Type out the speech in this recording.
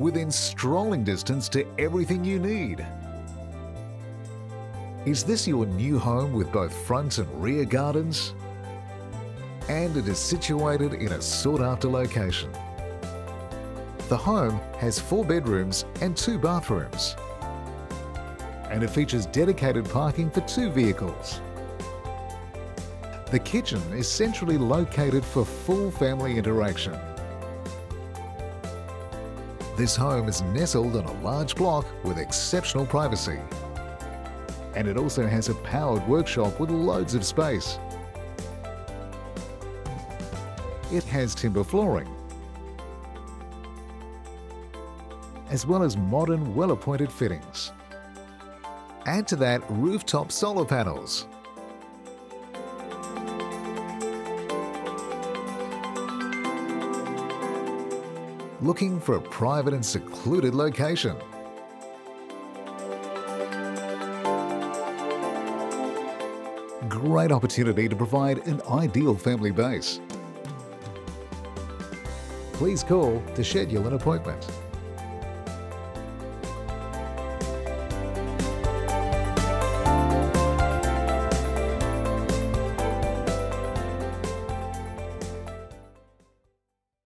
within strolling distance to everything you need. Is this your new home with both front and rear gardens? And it is situated in a sought-after location. The home has 4 bedrooms and 2 bathrooms. And it features dedicated parking for 2 vehicles. The kitchen is centrally located for full family interaction. This home is nestled on a large block with exceptional privacy. And it also has a powered workshop with loads of space. It has timber flooring, as well as modern, well-appointed fittings. Add to that rooftop solar panels. Looking for a private and secluded location? Great opportunity to provide an ideal family base. Please call to schedule an appointment.